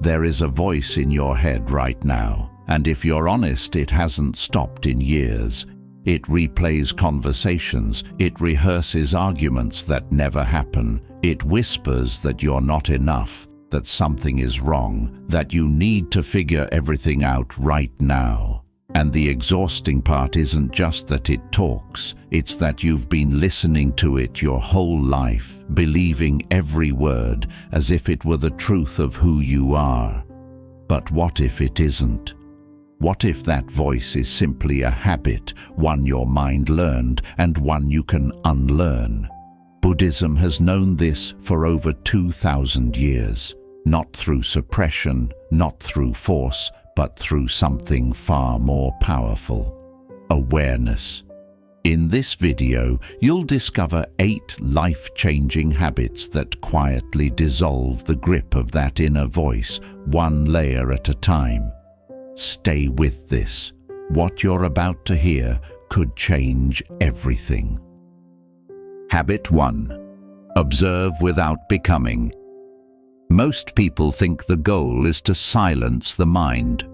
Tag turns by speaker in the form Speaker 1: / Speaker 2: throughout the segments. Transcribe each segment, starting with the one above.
Speaker 1: There is a voice in your head right now, and if you're honest, it hasn't stopped in years. It replays conversations, it rehearses arguments that never happen, it whispers that you're not enough, that something is wrong, that you need to figure everything out right now. And the exhausting part isn't just that it talks, it's that you've been listening to it your whole life, believing every word as if it were the truth of who you are. But what if it isn't? What if that voice is simply a habit, one your mind learned and one you can unlearn? Buddhism has known this for over 2,000 years, not through suppression, not through force, but through something far more powerful: awareness. In this video, you'll discover 8 life-changing habits that quietly dissolve the grip of that inner voice, one layer at a time. Stay with this. What you're about to hear could change everything. Habit 1. Observe without becoming. Most people think the goal is to silence the mind.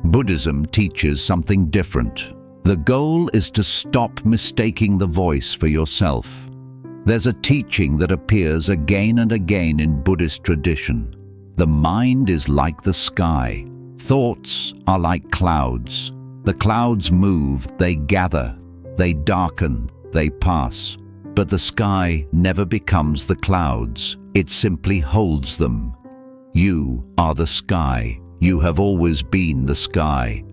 Speaker 1: Buddhism teaches something different. The goal is to stop mistaking the voice for yourself. There's a teaching that appears again and again in Buddhist tradition. The mind is like the sky. Thoughts are like clouds. The clouds move, they gather, they darken, they pass. But the sky never becomes the clouds, it simply holds them. You are the sky. You have always been the sky.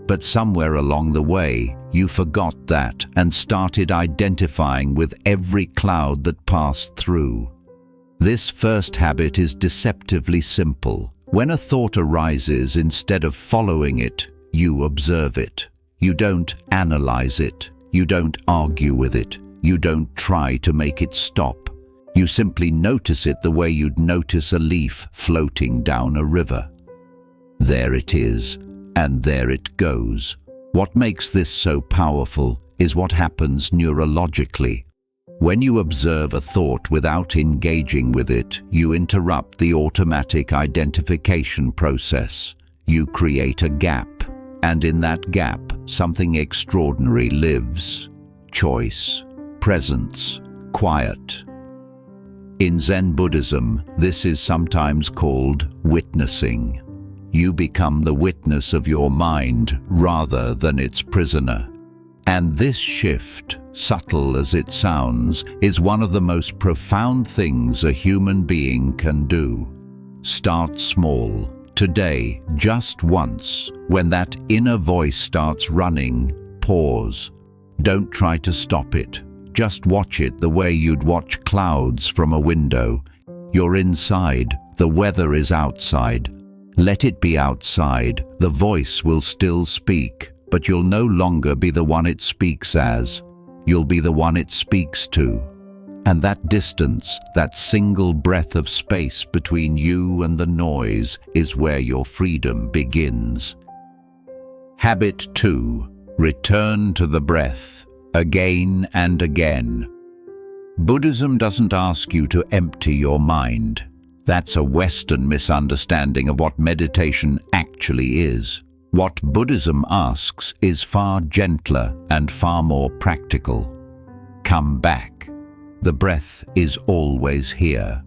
Speaker 1: But somewhere along the way, you forgot that and started identifying with every cloud that passed through. This first habit is deceptively simple. When a thought arises, instead of following it, you observe it. You don't analyze it. You don't argue with it. You don't try to make it stop. You simply notice it the way you'd notice a leaf floating down a river. There it is, and there it goes. What makes this so powerful is what happens neurologically. When you observe a thought without engaging with it, you interrupt the automatic identification process. You create a gap, and in that gap, something extraordinary lives. Choice, presence, quiet. In Zen Buddhism, this is sometimes called witnessing. You become the witness of your mind rather than its prisoner. And this shift, subtle as it sounds, is one of the most profound things a human being can do. Start small. Today, just once. When that inner voice starts running, pause. Don't try to stop it. Just watch it the way you'd watch clouds from a window. You're inside, the weather is outside. Let it be outside. The voice will still speak, but you'll no longer be the one it speaks as. You'll be the one it speaks to. And that distance, that single breath of space between you and the noise, is where your freedom begins. Habit 2. Return to the breath, again and again. Buddhism doesn't ask you to empty your mind. That's a Western misunderstanding of what meditation actually is. What Buddhism asks is far gentler and far more practical. Come back. The breath is always here.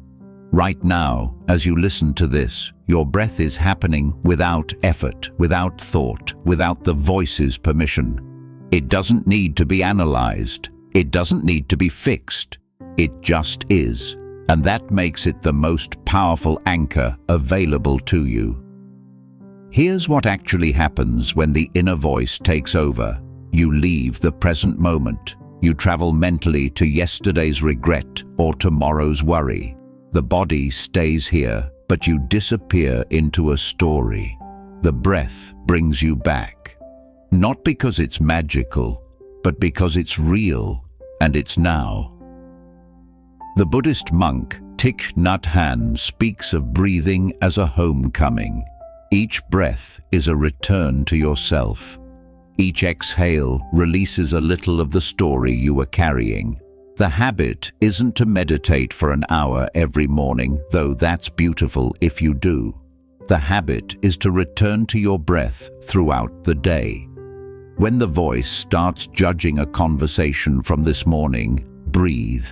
Speaker 1: Right now, as you listen to this, your breath is happening without effort, without thought, without the voice's permission. It doesn't need to be analyzed. It doesn't need to be fixed. It just is. And that makes it the most powerful anchor available to you. Here's what actually happens when the inner voice takes over. You leave the present moment. You travel mentally to yesterday's regret or tomorrow's worry. The body stays here, but you disappear into a story. The breath brings you back. Not because it's magical, but because it's real, and it's now. The Buddhist monk Thich Nhat Hanh speaks of breathing as a homecoming. Each breath is a return to yourself. Each exhale releases a little of the story you were carrying. The habit isn't to meditate for an hour every morning, though that's beautiful if you do. The habit is to return to your breath throughout the day. When the voice starts judging a conversation from this morning, breathe.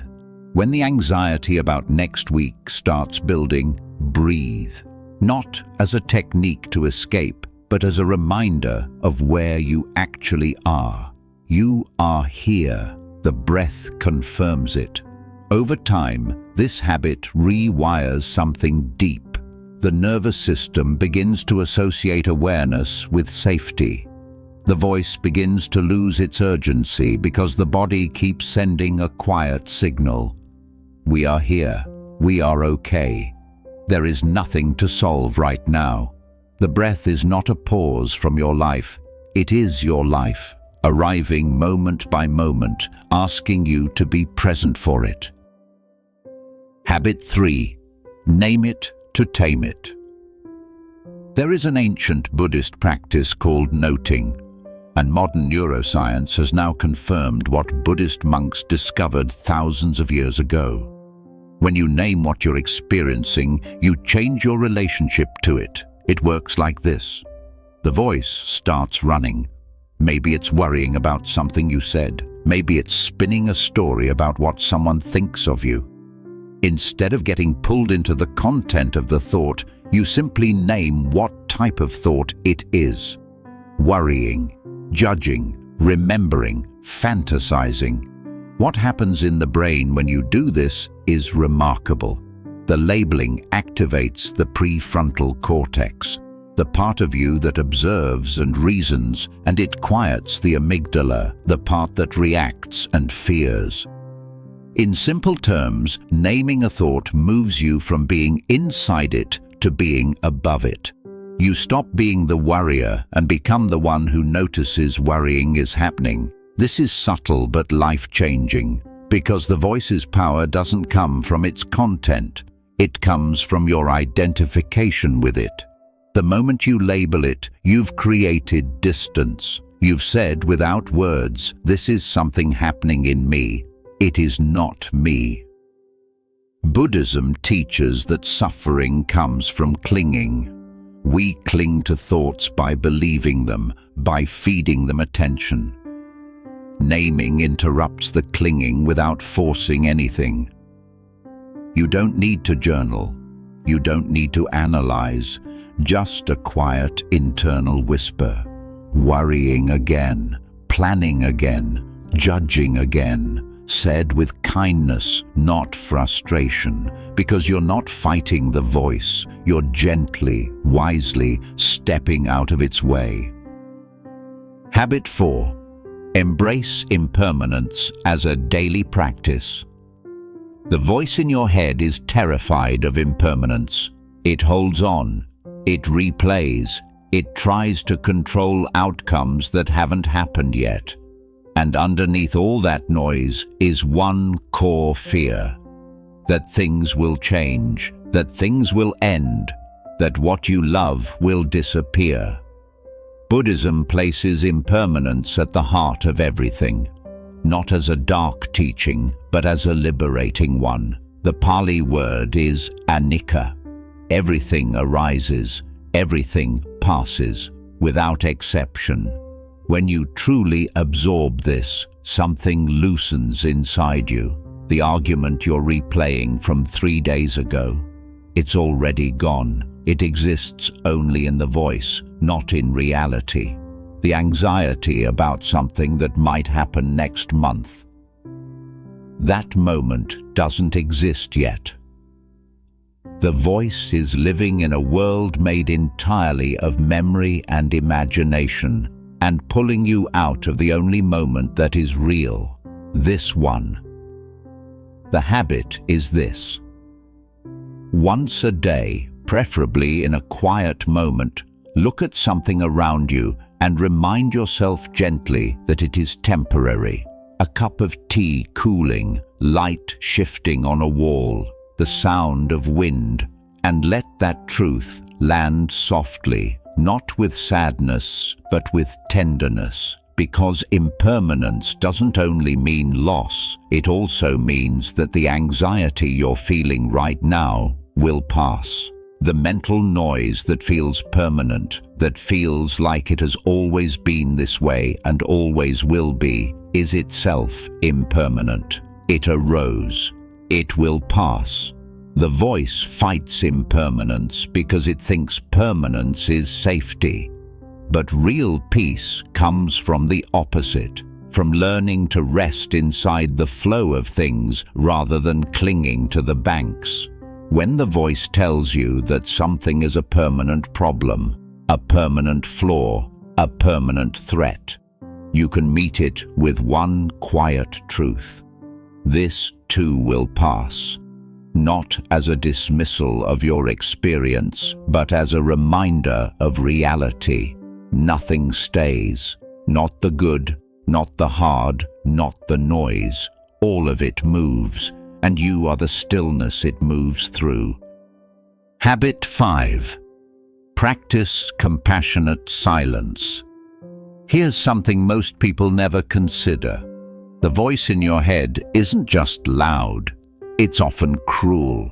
Speaker 1: When the anxiety about next week starts building, breathe. Not as a technique to escape, but as a reminder of where you actually are. You are here. The breath confirms it. Over time, this habit rewires something deep. The nervous system begins to associate awareness with safety. The voice begins to lose its urgency because the body keeps sending a quiet signal. We are here. We are okay. There is nothing to solve right now. The breath is not a pause from your life. It is your life, arriving moment by moment, asking you to be present for it. Habit 3. Name it to tame it. There is an ancient Buddhist practice called noting, and modern neuroscience has now confirmed what Buddhist monks discovered thousands of years ago. When you name what you're experiencing, you change your relationship to it. It works like this. The voice starts running. Maybe it's worrying about something you said. Maybe it's spinning a story about what someone thinks of you. Instead of getting pulled into the content of the thought, you simply name what type of thought it is. Worrying, judging, remembering, fantasizing. What happens in the brain when you do this is remarkable. The labeling activates the prefrontal cortex, the part of you that observes and reasons, and it quiets the amygdala, the part that reacts and fears. In simple terms, naming a thought moves you from being inside it to being above it. You stop being the worrier and become the one who notices worrying is happening. This is subtle but life-changing, because the voice's power doesn't come from its content. It comes from your identification with it. The moment you label it, you've created distance. You've said without words, this is something happening in me. It is not me. Buddhism teaches that suffering comes from clinging. We cling to thoughts by believing them, by feeding them attention. Naming interrupts the clinging without forcing anything. You don't need to journal. You don't need to analyze. Just a quiet internal whisper. Worrying again, planning again, judging again. Said with kindness, not frustration, because you're not fighting the voice. You're gently, wisely stepping out of its way. Habit 4. Embrace impermanence as a daily practice. The voice in your head is terrified of impermanence. It holds on. It replays. It tries to control outcomes that haven't happened yet. And underneath all that noise is one core fear. That things will change. That things will end. That what you love will disappear. Buddhism places impermanence at the heart of everything, not as a dark teaching, but as a liberating one. The Pali word is anicca. Everything arises, everything passes, without exception. When you truly absorb this, something loosens inside you. The argument you're replaying from 3 days ago, it's already gone. It exists only in the voice, not in reality. The anxiety about something that might happen next month. That moment doesn't exist yet. The voice is living in a world made entirely of memory and imagination, and pulling you out of the only moment that is real, this one. The habit is this. Once a day, preferably in a quiet moment, look at something around you and remind yourself gently that it is temporary. A cup of tea cooling, light shifting on a wall, the sound of wind, and let that truth land softly, not with sadness, but with tenderness. Because impermanence doesn't only mean loss, it also means that the anxiety you're feeling right now will pass. The mental noise that feels permanent, that feels like it has always been this way and always will be, is itself impermanent. It arose. It will pass. The voice fights impermanence because it thinks permanence is safety. But real peace comes from the opposite, from learning to rest inside the flow of things rather than clinging to the banks. When the voice tells you that something is a permanent problem, a permanent flaw, a permanent threat, you can meet it with one quiet truth. This too will pass, not as a dismissal of your experience, but as a reminder of reality. Nothing stays, not the good, not the hard, not the noise. All of it moves, and you are the stillness it moves through. Habit 5. Practice compassionate silence. Here's something most people never consider. The voice in your head isn't just loud, it's often cruel.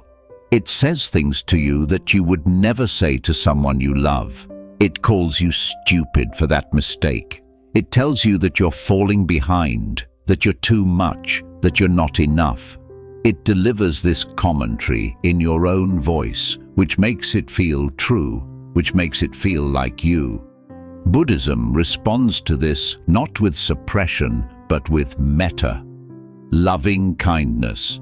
Speaker 1: It says things to you that you would never say to someone you love. It calls you stupid for that mistake. It tells you that you're falling behind, that you're too much, that you're not enough. It delivers this commentary in your own voice, which makes it feel true, which makes it feel like you. Buddhism responds to this not with suppression, but with metta, loving kindness,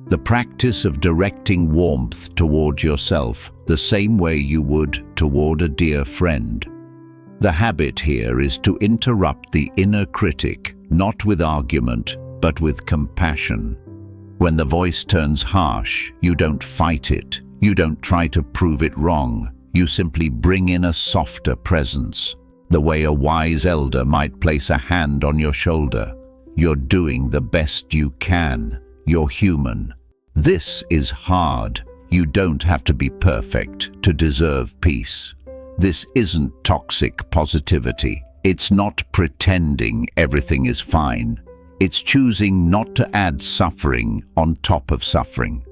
Speaker 1: the practice of directing warmth toward yourself the same way you would toward a dear friend. The habit here is to interrupt the inner critic, not with argument, but with compassion. When the voice turns harsh, you don't fight it, you don't try to prove it wrong, you simply bring in a softer presence, the way a wise elder might place a hand on your shoulder. You're doing the best you can. You're human. This is hard. You don't have to be perfect to deserve peace. This isn't toxic positivity. It's not pretending everything is fine. It's choosing not to add suffering on top of suffering.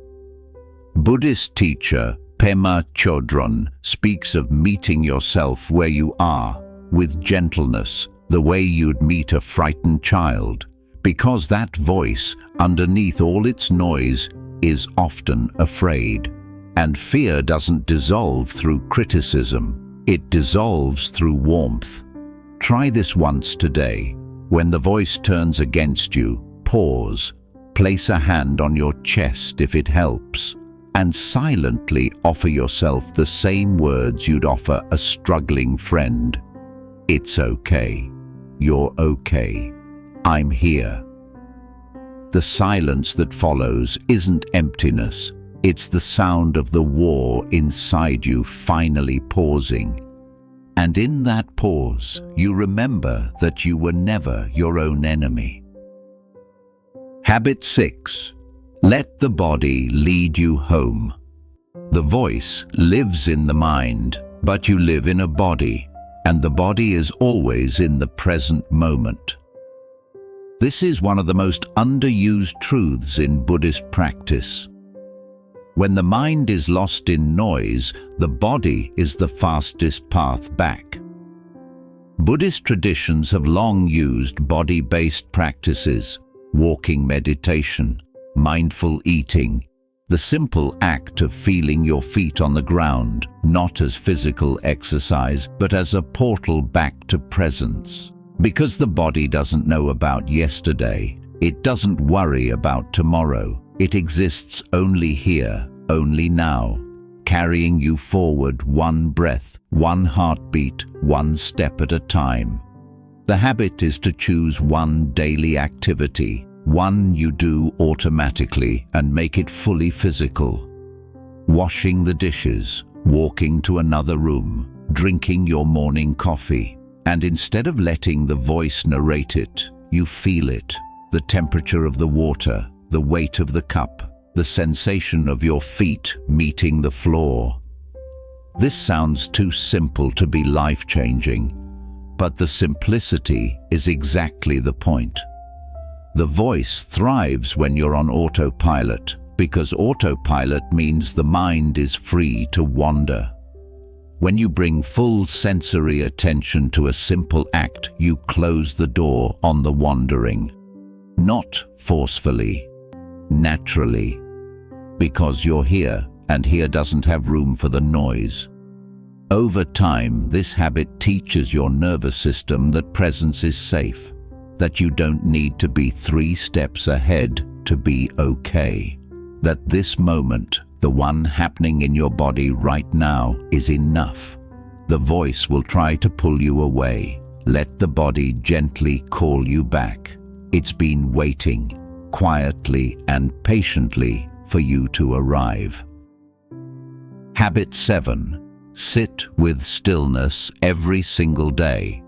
Speaker 1: Buddhist teacher Pema Chodron speaks of meeting yourself where you are, with gentleness, the way you'd meet a frightened child, because that voice, underneath all its noise, is often afraid. And fear doesn't dissolve through criticism, it dissolves through warmth. Try this once today. When the voice turns against you, pause, place a hand on your chest if it helps, and silently offer yourself the same words you'd offer a struggling friend. It's okay. You're okay. I'm here. The silence that follows isn't emptiness. It's the sound of the war inside you finally pausing. And in that pause, you remember that you were never your own enemy. Habit 6. Let the body lead you home. The voice lives in the mind, but you live in a body, and the body is always in the present moment. This is one of the most underused truths in Buddhist practice. When the mind is lost in noise, the body is the fastest path back. Buddhist traditions have long used body-based practices, walking meditation, mindful eating, the simple act of feeling your feet on the ground, not as physical exercise, but as a portal back to presence. Because the body doesn't know about yesterday, it doesn't worry about tomorrow. It exists only here, only now, carrying you forward one breath, one heartbeat, one step at a time. The habit is to choose one daily activity, one you do automatically, and make it fully physical. Washing the dishes, walking to another room, drinking your morning coffee. And instead of letting the voice narrate it, you feel it. The temperature of the water, the weight of the cup, the sensation of your feet meeting the floor. This sounds too simple to be life-changing, but the simplicity is exactly the point. The voice thrives when you're on autopilot, because autopilot means the mind is free to wander. When you bring full sensory attention to a simple act, you close the door on the wandering. Not forcefully, naturally, because you're here, and here doesn't have room for the noise. Over time, this habit teaches your nervous system that presence is safe, that you don't need to be 3 steps ahead to be okay, that this moment, the one happening in your body right now, is enough. The voice will try to pull you away. Let the body gently call you back. It's been waiting, quietly and patiently, for you to arrive. Habit 7. Sit with stillness every single day.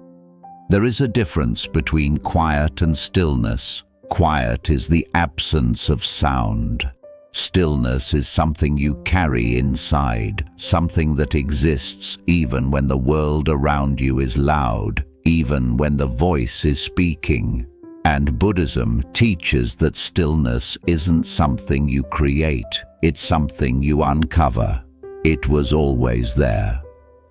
Speaker 1: There is a difference between quiet and stillness. Quiet is the absence of sound. Stillness is something you carry inside, something that exists even when the world around you is loud, even when the voice is speaking. And Buddhism teaches that stillness isn't something you create, it's something you uncover. It was always there,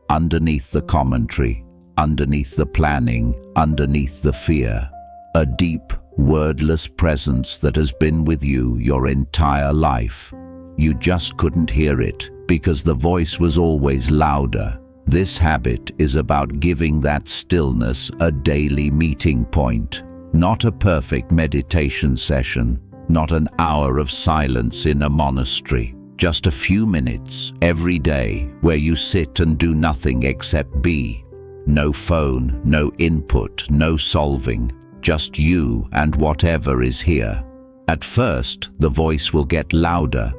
Speaker 1: underneath the commentary, underneath the planning, underneath the fear. A deep, wordless presence that has been with you your entire life. You just couldn't hear it because the voice was always louder. This habit is about giving that stillness a daily meeting point, not a perfect meditation session, not an hour of silence in a monastery, just a few minutes every day where you sit and do nothing except be. No phone, no input, no solving. Just you and whatever is here. At first, the voice will get louder.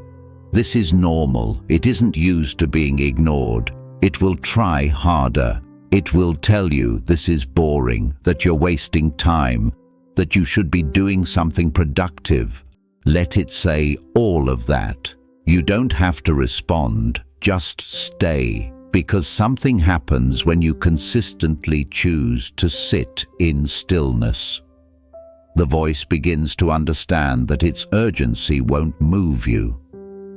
Speaker 1: This is normal. It isn't used to being ignored. It will try harder. It will tell you this is boring, that you're wasting time, that you should be doing something productive. Let it say all of that. You don't have to respond, just stay. Because something happens when you consistently choose to sit in stillness. The voice begins to understand that its urgency won't move you.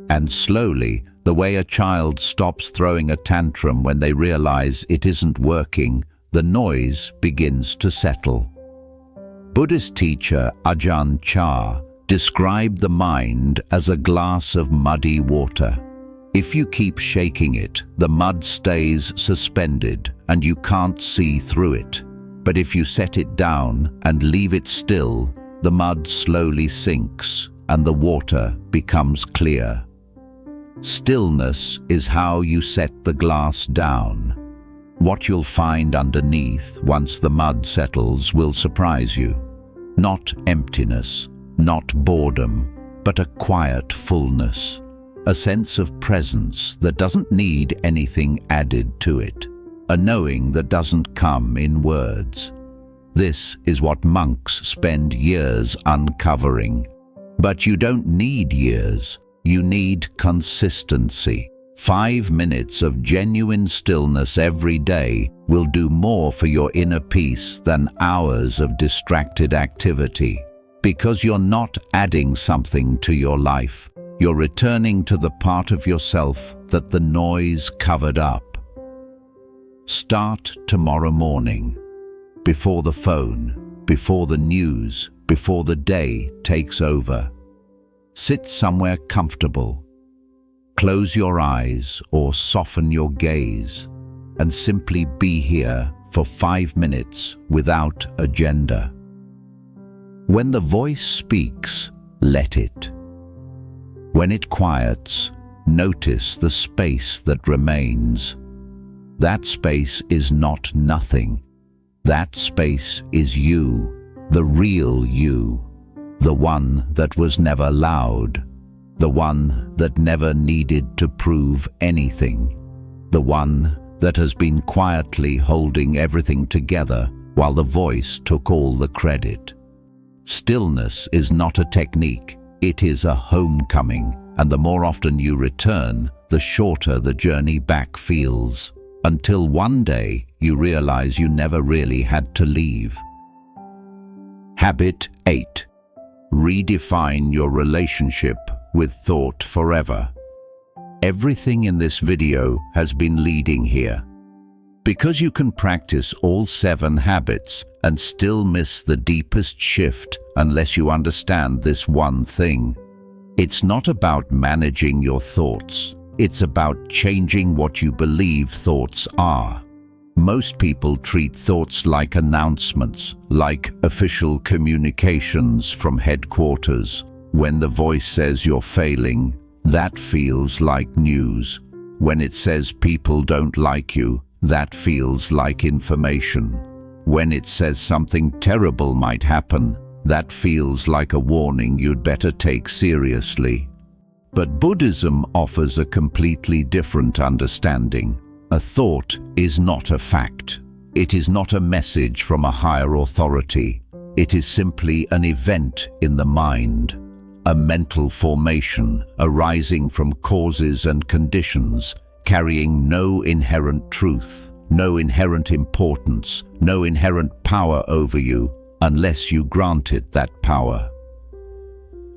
Speaker 1: And slowly, the way a child stops throwing a tantrum when they realize it isn't working, the noise begins to settle. Buddhist teacher Ajahn Chah described the mind as a glass of muddy water. If you keep shaking it, the mud stays suspended and you can't see through it. But if you set it down and leave it still, the mud slowly sinks and the water becomes clear. Stillness is how you set the glass down. What you'll find underneath once the mud settles will surprise you. Not emptiness, not boredom, but a quiet fullness. A sense of presence that doesn't need anything added to it. A knowing that doesn't come in words. This is what monks spend years uncovering. But you don't need years. You need consistency. 5 minutes of genuine stillness every day will do more for your inner peace than hours of distracted activity. Because you're not adding something to your life. You're returning to the part of yourself that the noise covered up. Start tomorrow morning, before the phone, before the news, before the day takes over. Sit somewhere comfortable. Close your eyes or soften your gaze and simply be here for 5 minutes without agenda. When the voice speaks, let it. When it quiets, notice the space that remains. That space is not nothing. That space is you, the real you, the one that was never loud, the one that never needed to prove anything, the one that has been quietly holding everything together while the voice took all the credit. Stillness is not a technique. It is a homecoming, and the more often you return, the shorter the journey back feels, until one day you realize you never really had to leave. Habit 8. Redefine your relationship with thought forever. Everything in this video has been leading here. Because you can practice all 7 habits and still miss the deepest shift unless you understand this one thing. It's not about managing your thoughts. It's about changing what you believe thoughts are. Most people treat thoughts like announcements, like official communications from headquarters. When the voice says you're failing, that feels like news. When it says people don't like you, that feels like information. When it says something terrible might happen, that feels like a warning you'd better take seriously. But Buddhism offers a completely different understanding. A thought is not a fact. It is not a message from a higher authority. It is simply an event in the mind, a mental formation arising from causes and conditions, carrying no inherent truth, no inherent importance, no inherent power over you, unless you grant it that power.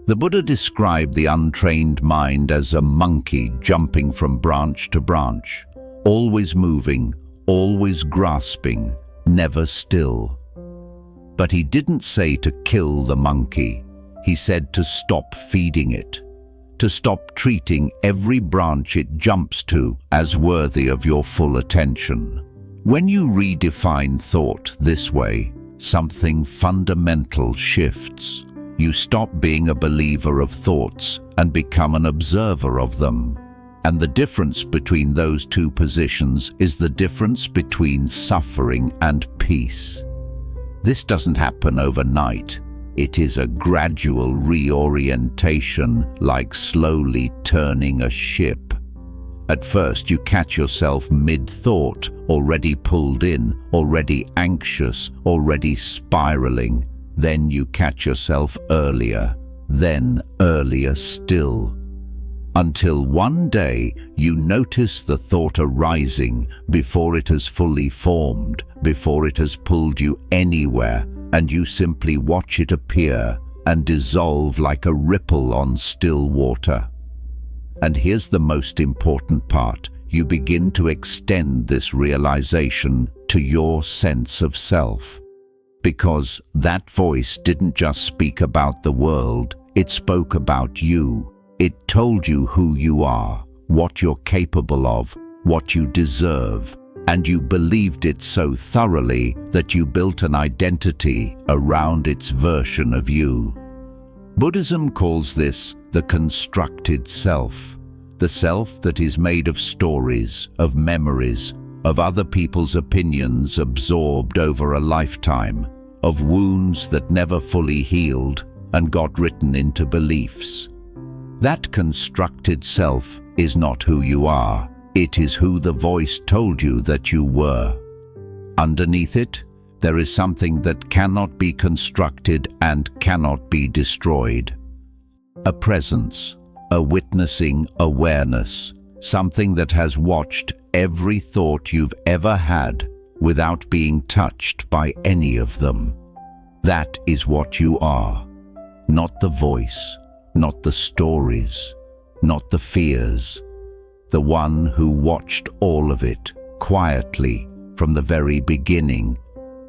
Speaker 1: The Buddha described the untrained mind as a monkey jumping from branch to branch, always moving, always grasping, never still. But he didn't say to kill the monkey. He said to stop feeding it, to stop treating every branch it jumps to as worthy of your full attention. When you redefine thought this way, something fundamental shifts. You stop being a believer of thoughts and become an observer of them. And the difference between those two positions is the difference between suffering and peace. This doesn't happen overnight. It is a gradual reorientation, like slowly turning a ship. At first you catch yourself mid-thought, already pulled in, already anxious, already spiraling. Then you catch yourself earlier, then earlier still. Until one day you notice the thought arising before it has fully formed, before it has pulled you anywhere, and you simply watch it appear and dissolve like a ripple on still water. And here's the most important part. You begin to extend this realization to your sense of self. Because that voice didn't just speak about the world, it spoke about you. It told you who you are, what you're capable of, what you deserve, and you believed it so thoroughly that you built an identity around its version of you. Buddhism calls this the constructed self, the self that is made of stories, of memories, of other people's opinions absorbed over a lifetime, of wounds that never fully healed and got written into beliefs. That constructed self is not who you are. It is who the voice told you that you were. Underneath it, there is something that cannot be constructed and cannot be destroyed. A presence, a witnessing awareness, something that has watched every thought you've ever had without being touched by any of them. That is what you are, not the voice, not the stories, not the fears. The one who watched all of it quietly from the very beginning.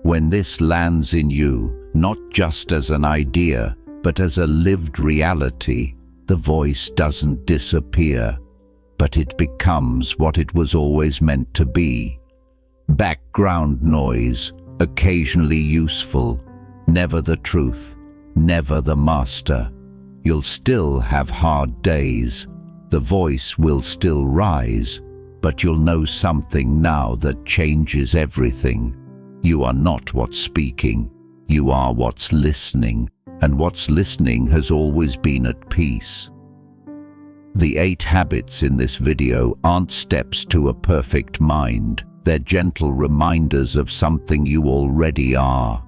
Speaker 1: When this lands in you, not just as an idea, but as a lived reality, the voice doesn't disappear, but it becomes what it was always meant to be. Background noise, occasionally useful, never the truth, never the master. You'll still have hard days. The voice will still rise, but you'll know something now that changes everything. You are not what's speaking. You are what's listening, and what's listening has always been at peace. The 8 habits in this video aren't steps to a perfect mind. They're gentle reminders of something you already are.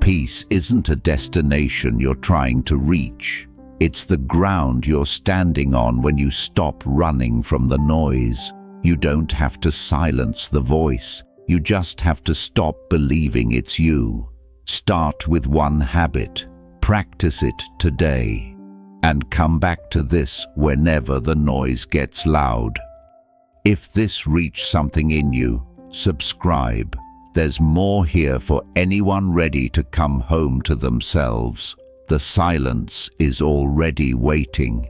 Speaker 1: Peace isn't a destination you're trying to reach. It's the ground you're standing on when you stop running from the noise. You don't have to silence the voice. You just have to stop believing it's you. Start with one habit. Practice it today. and come back to this whenever the noise gets loud. If this reached something in you, subscribe. There's more here for anyone ready to come home to themselves. The silence is already waiting.